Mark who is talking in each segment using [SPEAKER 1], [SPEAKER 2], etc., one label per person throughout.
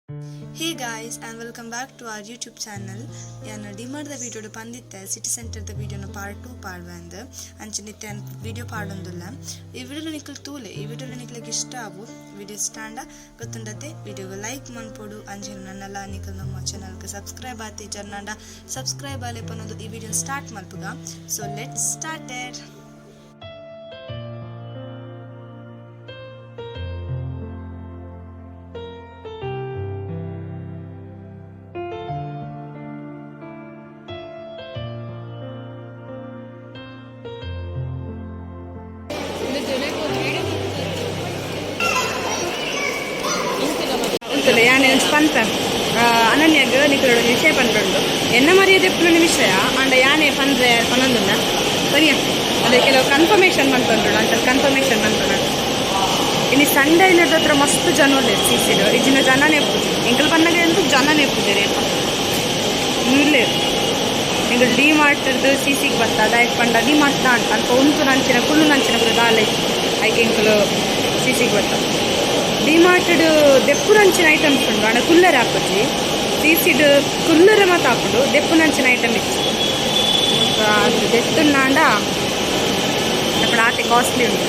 [SPEAKER 1] Hey guys and welcome back to our YouTube channel. ನಾನು ಡಿಮಾರ್ಡ್ video ಬಂದಿತ್ತೆ city centre ವಿಡಿಯೋನ part 2 ಪಾಡ್ವಂದ ಅಂಚನಿತ್ತೆ video ಪಾಡೊಂದುಲ್ಲ ಈ video ನಿಕ್ಲು ತೂಲೆ ಈ ವಿಡಿಯೋ ನಿಕ್ಲಿಗೆ ಇಷ್ಟ ಆಗು ವಿಡಿಯೋ ಸ್ಟಾಂಡ ಗೊತ್ತುಂಡತೆ ವಿಡಿಯೋಗೆ ಲೈಕ್ ಮಾಡ್ಕೊಡು ಅಂಚನೆ ನನ್ನೆಲ್ಲ ನಿಕ್ಲು ನಮ್ಮ ಚಾನಲ್ಗೆ ಸಬ್ಸ್ಕ್ರೈಬ್ ಆತಿ ಜರ್ನಾಂಡ ಸಬ್ಸ್ಕ್ರೈಬ್ ಆಲೇಪನ್ನೋದು ಈ ವಿಡಿಯೋ ಸ್ಟಾರ್ಟ್ ಮಲ್ಪುಗ ಸೊ ಲೆಟ್ಸ್ ಸ್ಟಾರ್ಟೆಡ್.
[SPEAKER 2] ಯಾನೆ ಪಂತ ಅನನ್ಯಾಗ ನಿಖಲೋಡ ವಿಷಯ ಪಂಡ್ರು ಎನ್ನ ಮರ್ಯಾದೆ ಎಪ್ಪುನ ವಿಷಯ ಅಂಡ ಯಾನೆ ಪಂದ್ರೆ ಪನ್ನೊಂದುಂಡ ಸರಿಯಾ ಅದೇ ಕೆಲವು ಕನ್ಫರ್ಮೇಷನ್ ಮಾಡ್ಕೊಂಡ್ರು ಅಂತ ಕನ್ಫರ್ಮೇಷನ್ ಮಾಡ್ಕೊಂಡು ಇನ್ನು ಸಂಡೇ ಇಲ್ಲದ ಹತ್ರ ಮಸ್ತ್ ಜನ ಒಳ್ಳೆ ಸೀಸಿಡು ಇಜಿನ ಜನನೇ ಎಪ್ಪುದು ಎಂಕಲ್ ಪನ್ನಗೆ ಅಂತೂ ಜನನೇ ಎಪ್ಪುದೇರಿ ಇಲ್ಲೇ ಎಂಕಲ್ ಡಿ ಮಾರ್ಟ್ದು ಸಿಸಿಗೆ ಬರ್ತಾ ಅದಾಯ್ತು ಪಂಡ ಡಿ ಮಾರ್ಟ್ನ ಅಲ್ಪ ಉಂಟು ನಂಚಿನ ಕುಲ್ಲು ನಂಚಿನ ಕೂಡ ದಾಲೆ ಐಕೆ ಎಂಕಲು ಸಿಸಿಗೆ ಬರ್ತಾ ಡಿಮಾರ್ಟೆಡ್ ದೆಪ್ಪುನಂಚಿನ ಐಟಮ್ಸ್ ಉಂಟು ಅಣ್ಣ ಕುಲ್ಲರ್ ಹಾಕೋದು ಸೀಸಿಡ್ ಕುಲ್ಲರ್ ಮತ್ತು ಹಾಕೋದು ದೆಪ್ಪುನಂಚಿನ ಐಟಮ್ ಇತ್ತು ಅದು ದೆತ್ತುಂಡ ಅక్కడ ಆಟೆ ಕಾಸ್ಟ್ಲಿ ಉಂಟು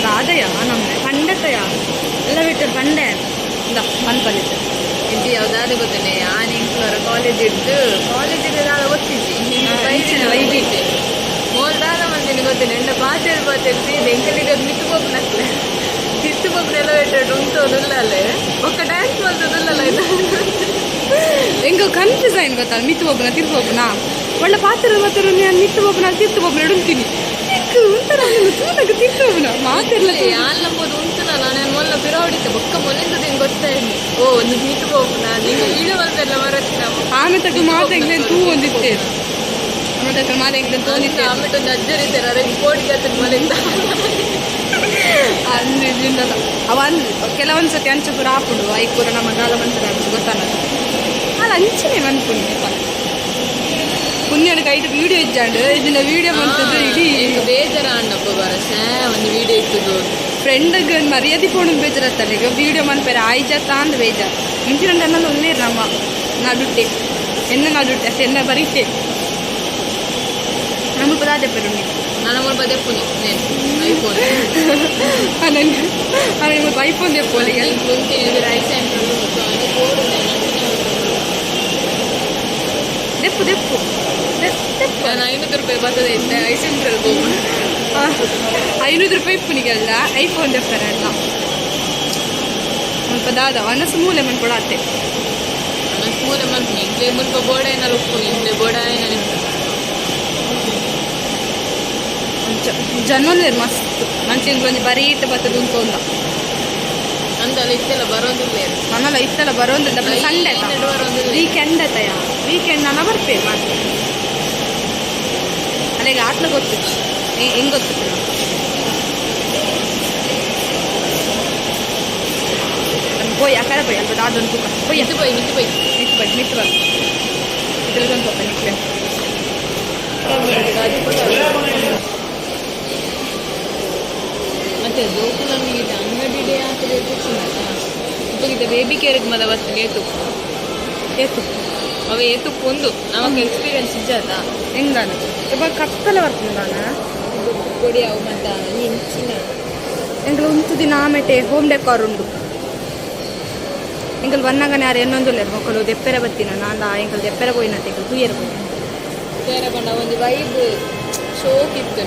[SPEAKER 2] ರಾಧೆಯ ನಮ್ಮನೆ ಪಂಡತಯ ಎಲ್ಲ ಬಿಟ್ಟು ಪಂಡೆ ಇಲ್ಲ ಮನ್ಪಲ್ಲಿತ್ತು
[SPEAKER 3] ಇದು ಯಾವುದಾದ್ರು ಗೊತ್ತೇನೆ ನಾನು ಇಂಕ್ಲೋರ ಕಾಲೇಜ್ ನಾನು ಓದ್ತಿದ್ದೆ ವೈಬಿಟ್ಟೆ ಮೋಲ್ದಾಗ ಮಂದಿನ ಗೊತ್ತೇನೆ ಎಂಡ ಪಾತೆರ್ ಎಂಕಲಿಗ ಮಿತ್ತು ಪೋಪನಕ್ಲೆ ತಿತ್ತು ಪೋಪನೆಲ್ಲ పెట్టాడు ఉంటోదుల్లలే ఒక డాన్స్ ಮಾಡ್ತದಲ್ಲ ಇದು
[SPEAKER 2] ಎಂಗ ಕನ್ಫ್ಯೂಸ್ ಆಯ್ತು ಗೊತ್ತಾ ಮಿತ್ತು ಪೋಪನ ತಿರ್ತು ಪೋಪನ ಒಳ್ಳೆ ಪಾತ್ರ ಮಾತ್ರ ನಾನು ಮಿತ್ತು ಪೋಪನ ತಿರ್ತು ಪೋಪನ ಉಂತೀನಿ ತೂನಗ ತಿರ್ತು ಪೋಪನ ಮಾತೆಲ್ಲ
[SPEAKER 3] ಯಾನ್ ನಂಬೋದು ಉಂಟುನ ನಾನು ಮೊಲ್ಲ ಪಿರ ಹೊಡಿತೆ ಬೊಕ್ಕ ಮೊಲಿಂದ ನಿಂಗೆ ಗೊತ್ತಾಯ್ತು ಓ ನಿಂಗೆ ಮಿತ್ತು ಪೋಪನ ನಿಂಗೆ ವೀಡಿಯೋ ಬಂದೆಲ್ಲ ಮರಕ್ಕೆ ನಾವು
[SPEAKER 2] ಆಮೇಲೆ ತಕ್ಕ ಮಾತೆಂಗ್ಲೆ ತೂ ಒಂದಿತ್ತೆ ಆಮೇಲೆ ಮಾತೆಂಗ್ಲೆ ತೋಂದಿತ್ತೆ
[SPEAKER 3] ಆಮೇಲೆ ಒಂದು ಅಜ್ಜರಿದ್ದಾರೆ ಅದಕ್ಕೆ ಕೋಟಿ ಕತ್ತಿನ ಮನೆಯಿಂದ
[SPEAKER 2] ಅಂದಿದ್ದಲ್ಲ ಅವನ್ ಕೆಲವೊಂದು ಸತಿ ಅಂಚಪುರ ಹಾಪುಡು ಐಕೂರ ನಮ್ಮ ಗಾಲ ಬಂತಾರೆ ಗೊತ್ತಾನ ಅದು ಅಂಚನೆ ಮನ್ಪುಣ್ಯ ಪುಣ್ಯನಿಗೆ ಐದು ವೀಡಿಯೋ ಇಜ್ಜಾಂಡು ಇದನ್ನ ವೀಡಿಯೋ ಬಂತದ್ದು ಇಡೀ
[SPEAKER 3] ಬೇಜಾರ ಅಣ್ಣಪ್ಪ ಬರಸ ಒಂದು ವೀಡಿಯೋ ಇತ್ತದು
[SPEAKER 2] ಫ್ರೆಂಡ್ಗೆ ಮರ್ಯಾದೆ ಪೋಣ ಬೇಜಾರತ್ತಲ್ಲ ಈಗ ವೀಡಿಯೋ ಮನ್ಪೇರೆ ಆಯ್ಜಾತ ಅಂದ್ ಬೇಜಾರು ಇಂಚಿನ ಅನ್ನೋದು ಒಳ್ಳೆ ನಮ್ಮ ನಡುಟ್ಟೆ ನಡುಟ್ಟೆ ಅಷ್ಟೇ ಎನ್ನ ಬರೀತೆ ನಮಗೆ ಪದಾರ್ಥ ಪೆರುಣ್ಣಿ
[SPEAKER 3] ನನ್ನ ಮುಲ್ಪ ದೆಪ್ಪುನಿ ಐಫೋನ್
[SPEAKER 2] ನಿಮಗೆ ಐಫೋನ್ ದೆಪ್ಪೋಲಿ
[SPEAKER 3] ರೈಟ್
[SPEAKER 2] ದೆಪ್ಪು ದೆಪ್ಪು
[SPEAKER 3] ನಾನು 500 ರೂಪಾಯಿ ಬರ್ತದೆ ಇದ್ದೆ ಐಸೆಂಟ್ರಲ್ಲಿ ಹೋಗು
[SPEAKER 2] 500 ರೂಪಾಯಿ ಇಪ್ಪನಿಗೆಲ್ಲ ಐಫೋನ್ ದೆಪ್ಪರಲ್ಲ ಮುಲ್ಪ ದಾದ ಅನಸು ಮೂಲೆ ಮನ್ಕೊಡತ್ತೆ
[SPEAKER 3] ನನ್ನ ಮೂಲೆ ಮನ್ಪುನಿ ಇಂಕ್ಲೆ ಮುಲ್ಪ ಬೋಡ ಏನಾರು ಉಪ್ಪುನಿ ಇಂಕ್ಲೆ ಬೋಡ ಏನಾರು
[SPEAKER 2] ಜನಲ್ಲೇ ಮಸ್ತ್ ಮಂಚಿನ ಕೊಂಚ ಬರೀ ಇಟ್ಟು ಬರ್ತದೆ ಉಂಟು
[SPEAKER 3] ಅಂತಲ್ಲ ಇತ್ತೆಲ್ಲ ಬರೋದಿಲ್ಲ
[SPEAKER 2] ನನ್ನಲ್ಲ ಇತ್ತಲ್ಲ ಬರೋದಿಲ್ಲ ಸಂಡೆ ವೀಕೆಂಡ್ ಆಯ್ತಯ ವೀಕೆಂಡ್ ನಾನು ಬರ್ತೇವೆ ಮತ್ತೆ ಅಲ್ಲಿಗೆ ಆತ್ಲ ಗೊತ್ತು ಹೆಂಗೆ ಗೊತ್ತಿತ್ತು ಪೋಯ್ ಆ ಕಡೆ ಪೋಯ್ ಅಲ್ಪ ಅದೊಂದು ಪೋಯ್
[SPEAKER 3] ಮಿತ್ತು ಬೈ
[SPEAKER 2] ಮಿತ್ತು ಬರ್ ಇದ್ರಲ್ಲೊಂದು ಪಪ್ಪ ನಿಕ್ಲೆ
[SPEAKER 3] ಮತ್ತೆ ಗೋಕುಲನಿಗೆ ಅಂಗಡಿ ಡೇ ಆಗ್ತದೆ ಇಪ್ಪಗಿದ್ದ ಬೇಬಿ ಕೇರ್ಗೆ ಮದ ಬರ್ತದೆ ಏತು ಅವ ಏತು ಒಂದು ನಮಗೆ ಎಕ್ಸ್ಪೀರಿಯನ್ಸ್ ಇಜ್ಜಾತ
[SPEAKER 2] ಹೆಂಗಾನ ಇವಾಗ ಕಪ್ಪಲ್ಲ ಬರ್ತದೆ ನಾನು
[SPEAKER 3] ಕೊಡಿ ಅವು ಮತ್ತ ಹೆಂಚಿನ
[SPEAKER 2] ಎಂಗಳು ಉಂಟು ದಿನ ಆಮೆಟೆ ಹೋಮ್ ಡೆಕಾರ್ ಉಂಡು ಎಂಗಳು ಬನ್ನಾಗನೇ ಯಾರು ಇನ್ನೊಂದುಲ್ಲ ಮಕ್ಕಳು ದೆಪ್ಪೆರ ಬತ್ತಿನ ನಾನು ಎಂಗಳು ದೆಪ್ಪೆರ ಪೋಯಿನಂತೆ ಎಂಗಳು ತುಯ್ಯರ ಪೋಯಿ
[SPEAKER 3] ಬೇರೆ ಬಣ್ಣ ಒಂದು ವೈಬ್ ಶೋಕ್ ಇತ್ತು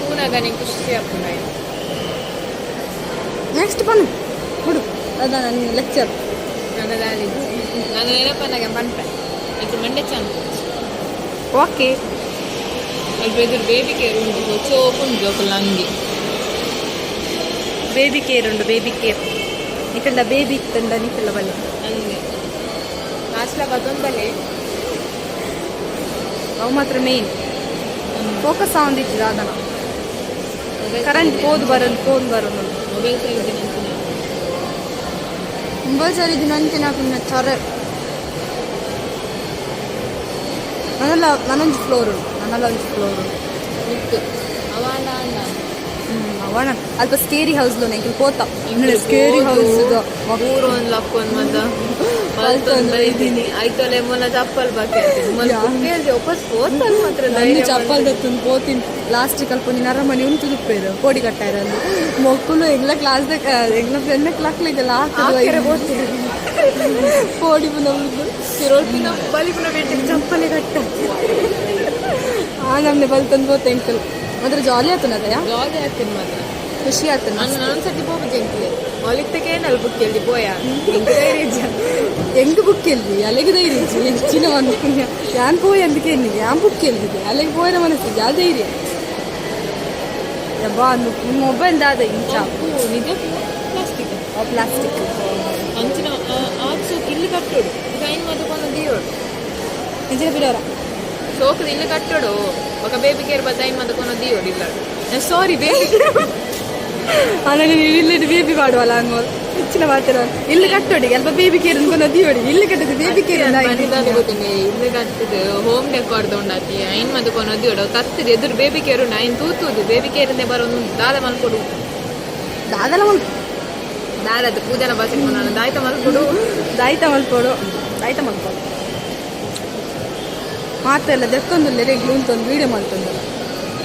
[SPEAKER 3] ಕೂನಾಗ ನೀನು ಖುಷಿ ಆಗ್ತದೆ
[SPEAKER 2] ನೆಕ್ಸ್ಟ್ ಬನ್ನು ಹುಡು ಅದ ನನ್ನ ಲೆಕ್ಚರ್
[SPEAKER 3] ನನ್ನ ದಾಲಿದ್ದು ನಾನು ನೆನಪನ್ನಾಗ ಬಂಟೆ ಇದು ಮಂಡೆ ಚಂದ
[SPEAKER 2] ಓಕೆ
[SPEAKER 3] ಅಲ್ಲಿ ಎದುರು ಬೇಬಿ ಕೇರ್ ಉಂಟು ಚೋಪ್ ಉಂಟು ಗೋಕುಲ ಅಂಗಿ
[SPEAKER 2] ಬೇಬಿ ಕೇರ್ ಉಂಡು ಬೇಬಿ ಕೇರ್ ನಿಕಲ್ದ ಬೇಬಿ ಇತ್ತಂಡ ನಿಕಲ್ಲ ಬಲ್ಲೆ
[SPEAKER 3] ಹಂಗೆ ಹಾಸ್ಲ ಬದೊಂದು ಬಲೆ
[SPEAKER 2] ಅವು ಮಾತ್ರ ಮೇನ್ ಫೋಕಸ್ ಆಗೊಂದಿತ್ತು ಅದನ್ನ ಕರೆಂಟ್ ಫೋನ್ ಬರೋದು
[SPEAKER 3] ಮೊಬೈಲ್ ತೆಗೆದಿನ
[SPEAKER 2] ಮೊಬೈಲ್ ಸರಿದು ನಂಚಿನ ಚರ ನನ್ನೊಂದು ಫ್ಲೋರ್ ಉಂಟು
[SPEAKER 3] ಇತ್ತು ಅವ ಅಲ್ಲ ಅಲ್ಲ
[SPEAKER 2] ಅವಣ ಅಲ್ಪ ಸ್ಕೇರಿ ಹೌಸ್ಲು ನೆಂಕಲ್ ಪೋತ ಸ್ಕೇರಿ ಹೌಸ್
[SPEAKER 3] ಮೂರು ಒಂದು ಲಕ್ಕೊಂದು ಮತ್ತ ಬೈದೀನಿ ಆಯ್ತಲೆ ಮೊನ್ನ ಚಪ್ಪಲ್ ಬಾಕಿ ವಾಪಸ್ ಹೋತಲ್ ಮಾತ್ರ
[SPEAKER 2] ಚಪ್ಪಲ್ ದತ್ತೊಂದು ಪೋತೀನಿ ಲಾಸ್ಟ್ ಕಲ್ಪನಿ ನರಮನಿ ಉಂಟು ತುಪ್ಪೇರು ಕೋಡಿ ಕಟ್ಟಾಯಿರಲ್ಲ ಮಕ್ಕಳು ಎಲ್ಲ ಕ್ಲಾಸ್ದಾಗ ಎಲ್ಲ ಫ್ರೆಂಡ್ ಕ್ಲಾಕ್ಲಿಗೆಲ್ಲ ಹಾಕಿದ್ರೆ ಕೋಡಿ ನಮ್ದು
[SPEAKER 3] ಸಿರೋಲ್ಪಿನ ಬಲಿಪಿನ ಬೇಟಿಗೆ ಚಪ್ಪಲಿ ಕಟ್ಟ
[SPEAKER 2] ನಮ್ನೆ ಬಲ್ತಂದು ಪೋತ ಎಂಕಲ್ ಮಾತ್ರ ಜಾಲಿ ಆತನದಯಾ
[SPEAKER 3] ಜಾಲಿ ಆಗ್ತೀನಿ ಮಾತ್ರ
[SPEAKER 2] ಖುಷಿ ಆತನ
[SPEAKER 3] ನಾನು ಸತಿ ಹೋಗ್ಬೇಕು ಎಂಕ್ಲೆ ಒಲಿತ್ತಕ್ಕೆ ಏನಲ್ಲ ಬುಕ್ ಎಲ್ಲಿ ಪೋಯಾ
[SPEAKER 2] ಎಂಗ್ ಬುಕ್ ಎಲ್ಲಿ ಅಲ್ಲಿಗೆ ಧೈರ್ಯ ಹೆಚ್ಚಿನ ಒಂದು ಪುಣ್ಯ ಯಾನ್ ಪೋಯ್ ಅಂದಕ್ಕೆ ಎನ್ನಿಗೆ ಯಾನ್ ಬುಕ್ ಎಲ್ಲಿದೆ ಅಲ್ಲಿಗೆ ಪೋಯನ ಮನಸ್ಸಿಗೆ ಯಾ ಧೈರ್ಯ ಯಬ್ಬಾ ಮೊಬೈಲ್ ದಾದ ಇಂಚ
[SPEAKER 3] ನಿಜ ಪ್ಲಾಸ್ಟಿಕ್
[SPEAKER 2] ಪ್ಲಾಸ್ಟಿಕ್
[SPEAKER 3] ಅಂಚಿನ ಆಚು ಇಲ್ಲಿ ಕಟ್ಟೋಡು ಕೈನ್ ಮದುಕೊಂಡು ದೀಯೋಡು
[SPEAKER 2] ನಿಜ ಬಿಡೋರ
[SPEAKER 3] ಸೋಕದ ಇಲ್ಲಿ ಕಟ್ಟೋಡು ఒక ಬೇಬಿ ಕೇರ್ ಬದೈನ್ ಮದುಕೊಂಡು ದೀಯೋಡು ಇಲ್ಲ ಸಾರಿ ಬೇಬಿ
[SPEAKER 2] ಆಮೇಲೆ ನೀವು ಇಲ್ಲಿ ಬೇಬಿ ಮಾಡುವಲ್ಲ ಹಂಗೋದು ಹೆಚ್ಚಿನ ಮಾತಾಡ ಇಲ್ಲಿ ಕಟ್ಟೋಡಿಗೆ ಅಲ್ಪ ಬೇಬಿ ಕೇರ್ ಅನ್ಕೊಂಡು ದೀಯೋಡಿ ಇಲ್ಲಿ ಕಟ್ಟಿದ್ದು ಬೇಬಿ ಕೇರ್
[SPEAKER 3] ಗೊತ್ತಿಲ್ಲ ಇಲ್ಲಿ ಕಟ್ಟಿದ್ದು ಹೋಮ್ ಡೆಕೋರ್ ತೊಂಡಾಕಿ ಐನ್ ಮದುಕೊಂಡು ದೀಯೋಡು ಕತ್ತಿದ್ದು ಎದುರು ಬೇಬಿ ಕೇರು ಐನ್ ತೂತುದು ಬೇಬಿ ಕೇರಿಂದ ಬರೋದು ದಾದ ಮಲ್ಕೊಡು
[SPEAKER 2] ದಾದಲ ಮಲ್
[SPEAKER 3] ದಾದದ ಪೂಜಾನ ಬಾಸಿಕೊಂಡು ನಾನು ದಾಯ್ತ ಮಲ್ಕೊಡು
[SPEAKER 2] ದಾಯ್ತ ಮಲ್ಕೊಡು ಮಾತೆಲ್ಲ ದೆತ್ತೊಂದಿಲ್ಲ ರೆಗ್ಲು ಉಂಟೊಂದು ವೀಡಿಯೋ ಮಾಡ್ತೊಂದಲ್ಲ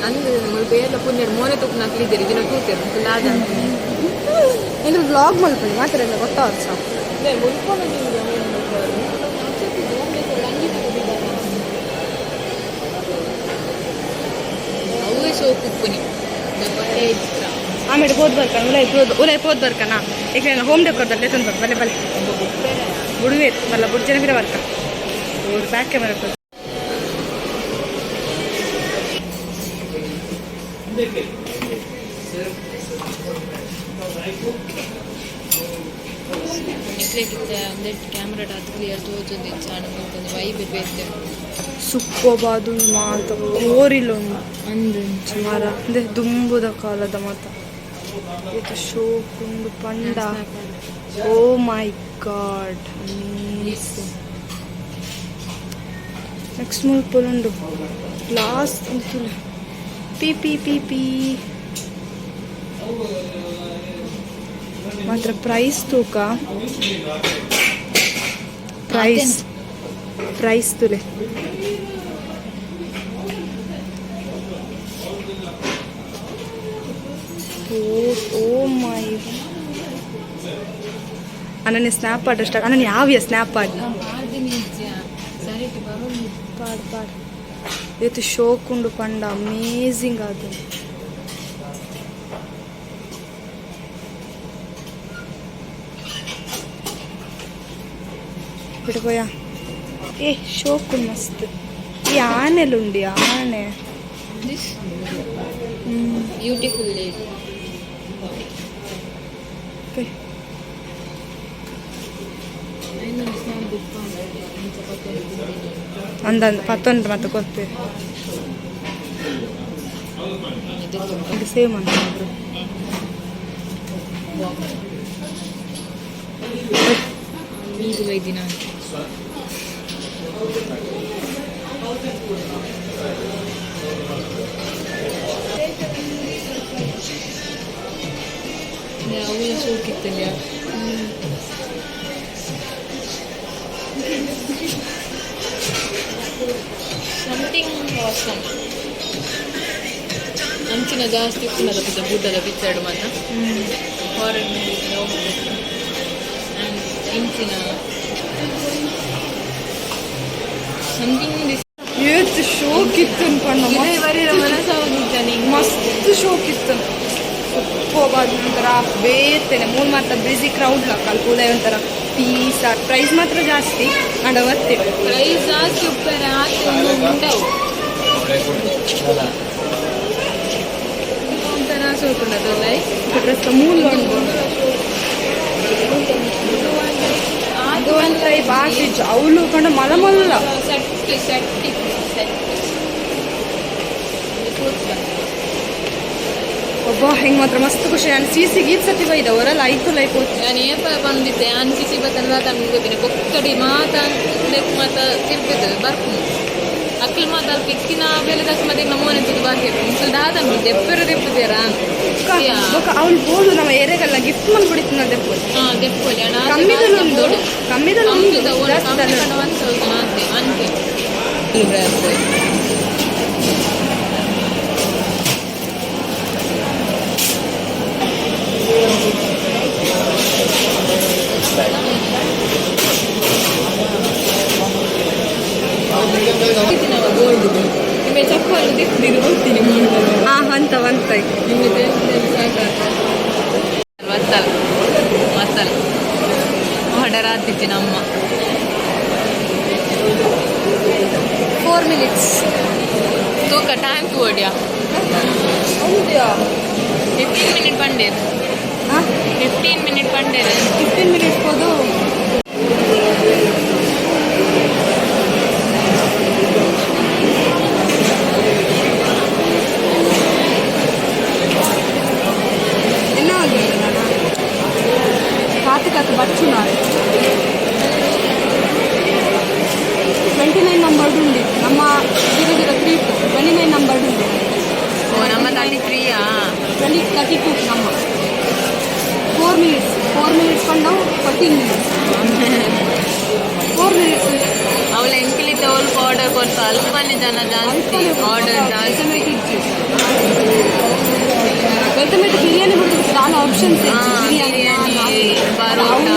[SPEAKER 3] ಅಂದ್ರೆ ಮುಲ್ಪ ಎಲ್ಲ ಪುಣ್ಯ ಮೋನೆ ತುಪ್ಪ ನಾಕ್ಲಿದ್ದೀರಿ ದಿನ ತೂತೇರು ಲಾದ
[SPEAKER 2] ಅಂದ್ರೆ ಬ್ಲಾಗ್ ಮಾಡ್ಕೊಳ್ಳಿ ಮಾತ್ರ ಎಲ್ಲ ಗೊತ್ತಾಗ ಸಾಕು
[SPEAKER 3] ಅವೇ ಸೋಪು ಪುನಿ
[SPEAKER 2] ಆಮೇಲೆ ಹೋದ್ ಬರ್ಕಣ ಉಲೈ ಹೋದ್ ಬರ್ಕಣ ಈಗ ಹೋಮ್ ಡೆಕೋರ್ದಲ್ಲಿ ತಂದು ಬಲೆ ಬಲೆ ಬುಡುವೆ ಬಲ್ಲ ಬುಡ್ಜನ ಬಿಡ ಬರ್ಕ ಬ್ಯಾಕ್ ಕ್ಯಾಮರಾ
[SPEAKER 3] ಕ್ಯಾಮ್ರಾ ಕ್ಲಿಯರ್ ತೋಚುಂದು ಚಾನಲ್ ವೈಬ್ ಬೇತೆ
[SPEAKER 2] ಸುಕ್ಕೋಬಾದು ಮಾತ ಕೋರಿಲೊಂದು ಅಂದು ಮರ ಅಂದ್ರೆ ದುಂಬುದ ಕಾಲದ ಮಾತ ಇದು ಶೋಕುಂಡು ಪಂಡ ಓ ಮೈ ಗಾಡ್ ನೆಕ್ಸ್ಟ್ ಮುಲ್ಪುಲುಂಡು ಗ್ಲಾಸ್ ಪಿ ಪಿ ಪಿ ಪಿ ಮಾತ್ರ ಪ್ರೈಸ್ ತೂಕ ಪ್ರೈಸ್ ತುಲೆ ಓ ಮೈ ಅನನ್ಯ ಸ್ನ್ಯಾಪ್ ಪಾಡ್ ಅಷ್ಟ ಅನನ್ಯ ಯಾವ್ಯ ಸ್ನ್ಯಾಪ್ ಪಾಡ್ ಪಾಡ್ ಇದು ಶೋಕುಂಡು ಪಂಡ ಅಮೇಝಿಂಗ್ ಅದು ಬಿಡ್ಬೋಯಾ ಏ ಶೋಕು ಮಸ್ತ್ ಈ ಆನೆಲುಂಡಿ ಆನೆ
[SPEAKER 3] ಬ್ಯೂಟಿಫುಲ್
[SPEAKER 2] ಅಂದಂದು ಪತ್ತೊಂದು ಮತ್ತೆ ಕೊಡ್ತೇವೆ ಇದು ಸೇಮ್ ಅಂತ
[SPEAKER 3] ಇದು ದಿನ ಅವಳ ಸೋಕಿತ್ತಲ್ಲ ಸಮಥಿಂಗ್ ಆಸಮ್ ಅಂಚಿನ ಜಾಸ್ತಿ ಉಪ್ಪುನದ ಪೂಜೆ ಗುಡ್ಡದ ಬಿಚ್ಚಾಡು ಮಾತ ಫಾರೆನ್ ಇಂಚಿನ ಸಮಥಿಂಗ್
[SPEAKER 2] ಎಷ್ಟು ಶೋಕ್ ಇತ್ತು ಅನ್ಕೊಂಡು ಮಸ್ತ್ ಶೋಕ್ ಇತ್ತು ಹೋಗೋದು ಒಂಥರ ಬೇರ್ತೇನೆ ಮೂರು ಮಾತ್ರ ಬ್ಯುಸಿ ಕ್ರೌಡ್ ಕಲ್ಪುದ ಒಂಥರ ಪೀಸ್ ಪ್ರೈಸ್ ಮಾತ್ರ ಜಾಸ್ತಿ ಅಂಡ್ ಅವತ್ತೇ
[SPEAKER 3] ಪ್ರೈಸ್ ಜಾಸ್ತಿ ಉಪ್ಪೇರೆ ಹಾಕಿ ಒಂದು ಉಂಟವು ಒಂಥರ ಸೋಕುಂಡದಲ್ಲ
[SPEAKER 2] ಡ್ರೆಸ್ ಮೂಲ ಉಂಟು ಅದು ಒಂಥರ ಈ ಬಾಸಿಜ್ ಅವಳು ಕಂಡು ಮಲ್ಲ
[SPEAKER 3] ಸೆಟ್ಟಿ ಸೆಟ್ಟಿ ಸೆಟ್
[SPEAKER 2] ಒಬ್ಬ ಹೆಂಗೆ ಮಾತ್ರ ಮಸ್ತ್ ಖುಷಿ ನಾನು ಸಿ ಗೀತ್ ಸತಿ ಬೈದ ಅವರಲ್ಲ ಐಕು ಲೈಕ್
[SPEAKER 3] ನಾನು ಏಪ ಬಂದಿದ್ದೆ ನಾನು ಸಿಸಿ ಬತ್ತಂದ್ರೆ ತಮ್ಗೆ ಗೊತ್ತಿನ ಕೊಕ್ಕಡಿ ಮಾತ ಮಾತ ತಿರ್ಪಿದ್ದು ಬರ್ಕೊಂಡು ಅಕ್ಕ ಎಂಕಲ್ ಮಾತಾಲ್ ಪಿಕ್ಕಿನ ಬೆಲೆ ದಕ್ಷ ಮತ್ತೆ ನಮ್ಮನೆ ತುದು ಬಾಕಿ ಮುಸಲ್ ದಾದನ್ ದೆಪ್ಪರ ದೆಪ್ಪದೇರಾ
[SPEAKER 2] ಅವ್ಳು ಬೋಳು ನಮ್ಮ ಏರಿಯಾಗೆಲ್ಲ ಗಿಫ್ಟ್ ಮಾಡಿ ಬಿಡಿತು ನಾ ದೆಪ್ಪು
[SPEAKER 3] ದೆಪ್ಪೋಲಿ ಅಣ್ಣ
[SPEAKER 2] ಕಮ್ಮಿದಲ್ಲಿ ಒಂದು ಜಾಸ್ತಿ
[SPEAKER 3] 1000 ಅಂತೆ ನಿಮಗೆ ಚಪ್ಪಲು ತೆಗೆದು ಹೋಗ್ತೀನಿ
[SPEAKER 2] ಅಂತ
[SPEAKER 3] ನಿಮಗೆ ಮತ್ತಲ್ ಆರ್ಡರ್ ಆಗ್ತಿತ್ತು ನಮ್ಮ
[SPEAKER 2] 4 minutes
[SPEAKER 3] ತೂಕ ಟೈಮ್ ತೋಡಿಯಾ 15 minute ಬಂಡೇರು 15 minute ಬಂಡೇರು
[SPEAKER 2] 15 minutes ಹೋದು కాదు బచ్చున్నారు 29 నంబర్ ఉంది ನಮ್ಮ 003 29 నంబర్ ఉంది
[SPEAKER 3] ఓ ನಮ್ಮ 33
[SPEAKER 2] 32 ನಮ್ಮ 4 minutes ಕೊಂಡವು 14 minutes 4 minutes
[SPEAKER 3] ಅವಳ ಎಂಕಿಲಿದ್ದ ಅವಳು ಆರ್ಡರ್ ಕೊಡ್ತಾ ಅಲ್ಪನೇ ಜನ ಜಾಸ್ತಿ ಆರ್ಡರ್ ಜಾಸ್ತಿ
[SPEAKER 2] ultimate biryani ಬಿಟ್ಟು చాలా ಆಪ್ಷನ್ಸ್ ಇದೆ ಬಿರಿಯಾನಿ ಪರೋಟ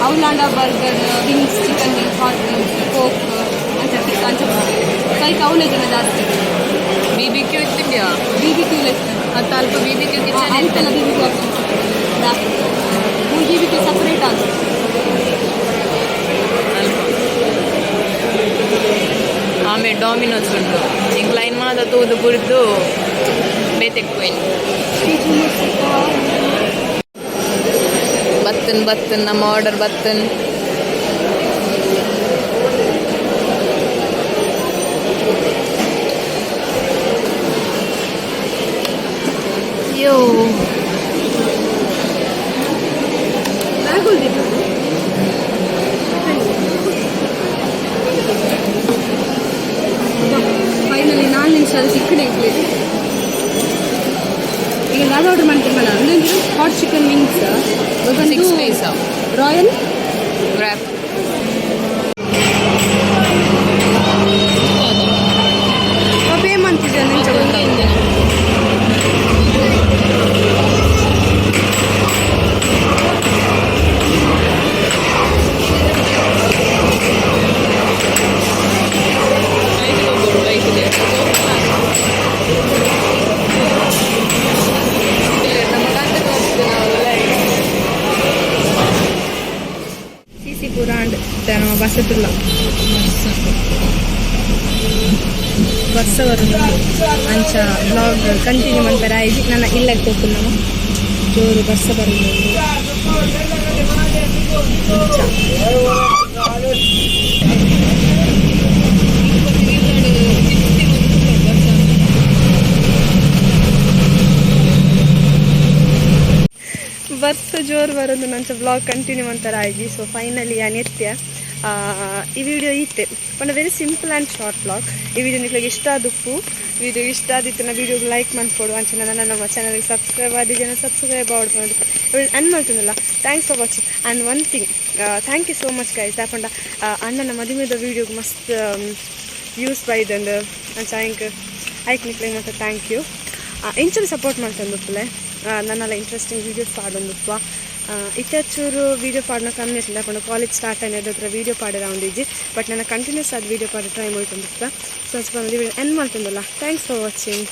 [SPEAKER 2] ಔಲಾಂಡ burger wings chicken wings hot wings coke ಅಂತ ಕೈಗೆ ಅವಲೇ ಜನ ಜಾಸ್ತಿ
[SPEAKER 3] BBQ ಇತ್ತಿದ್ಯಾ
[SPEAKER 2] BBQ ಲೆಕ್ಕ
[SPEAKER 3] ಮತ್ತು ಅಲ್ಪ BBQ ಕಿಚನ್
[SPEAKER 2] ಅಲ್ಪಲ್ಲ BBQ ಜಾಸ್ತಿ BBQ ಸಪರೇಟ್ ಆಗುತ್ತೆ
[SPEAKER 3] ಆಮೇಲೆ ಡಾಮಿನೋಸ್ ಉಂಟು ಈಗ ಲೈನ್ ಮಾದ ತೂದು ಕುರಿತು ಬೇತೆಕ್ಕೋಯ್ನು ಬತ್ತನ್ ನಮ್ಮ ಆರ್ಡರ್ ಬತ್ತನ್ ಯೋ
[SPEAKER 2] ಫೈನಲಿ 4 ನಿಮಿಷ ಸಿಕ್ಕಡೆ ಈಗ ನಾನು ಆರ್ಡರ್ ಮಾಡ್ತೀನಲ್ಲ ಅಂದರೆ hot chicken wings
[SPEAKER 3] 6 piece
[SPEAKER 2] royal
[SPEAKER 3] wrap
[SPEAKER 2] pay ಮಾಡ್ತಿದ್ದೆ ನಿಂಚೆ ಗೊತ್ತಾಗುತ್ತೆ ನಮ್ಮ ಬಸ್ಸತ್ತಿಲ್ಲ ಬಸ್ಸ ಬರೋದು ಅಂಚ ಬ್ಲಾಗ್ ಕಂಟಿನ್ಯೂ ಮಾಡ್ತಾರೆ ಆಯ್ತು ನನ್ನ ಇಲ್ಲಕ್ಕೆ ಹೋಗ್ತೀನಿ ನಾವು ಜೋರು ಬಸ್ಸ ಬರೋದು ಬಸ್ ಜೋರು ಬರೋದು ನಂಚ ಬ್ಲಾಗ್ ಕಂಟಿನ್ಯೂ ಮಾಡ್ತಾರೆ ಆಯ್ತು ಸೊ ಫೈನಲಿ ಅನಿತ್ಯ ಈ ವಿಡಿಯೋ ಇತ್ತೆ ಒಂದು very simple and short blog ಈ ವಿಡಿಯೋ ನಿಮಗೆ ಇಷ್ಟ ಆದಪ್ಪು ವಿಡಿಯೋ ಇಷ್ಟ ಆದಿತ್ತು ನಾ ವಿಡಿಯೋಗೆ ಲೈಕ್ ಮಾಡ್ಕೊಡು ಅಂಚೆ ನಮ್ಮ ಚಾನಲ್ಗೆ ಸಬ್ಸ್ಕ್ರೈಬ್ ಆದಿದ್ದೇನೆ ಸಬ್ಸ್ಕ್ರೈಬ್ ಮಾಡ್ಕೊಂಡು ಇವಳು ಅನ್ ಮಾಡ್ತೀನಲ್ಲ thanks for watching and one thing thank you so much guys ಯಾಕಂಡ ಅಣ್ಣನ ಮದುವೆದ ವಿಡಿಯೋಗೆ ಮಸ್ತ್ ವ್ಯೂಸ್ ಬೈದಂದು ಅಂಚ ಐಕ್ನಿಕ್ಲಿಗೆ ಮತ್ತು ಥ್ಯಾಂಕ್ ಯು ಇಂಚಲ್ಲಿ ಸಪೋರ್ಟ್ ಮಾಡ್ತಂದುಪ್ಪಲೆ ನನ್ನೆಲ್ಲ ಇಂಟ್ರೆಸ್ಟಿಂಗ್ ವೀಡಿಯೋಸ್ ಪಾಡೊಂದುಪ್ಪ ಇತ್ತೀಚೂರು ವೀಡಿಯೋ ಪಾಡನ ಕಮ್ಮಿ ಇರಲಿಲ್ಲ ಯಾಕಂದ್ರೆ ಕಾಲೇಜ್ ಸ್ಟಾರ್ಟ್ ಆಗಿದೆ ಹತ್ರ ವೀಡಿಯೋ ಪಾಡ ರೌಂಡಿಜ್ಜಿ ಬಟ್ ನನ್ನ ಕಂಟಿನ್ಯೂಸ್ ಆದ ವೀಡಿಯೋ ಪಾಡ ಟ್ರೈ ಮಾಡ್ತಂದಿಪ್ಪ ಸೊ ಸ್ವಲ್ಪ ವಿಡಿಯೋ ಎಂಡ್ ಮಾಡ್ತಂದಲ್ಲ ಥ್ಯಾಂಕ್ಸ್ ಫಾರ್ ವಾಚಿಂಗ್.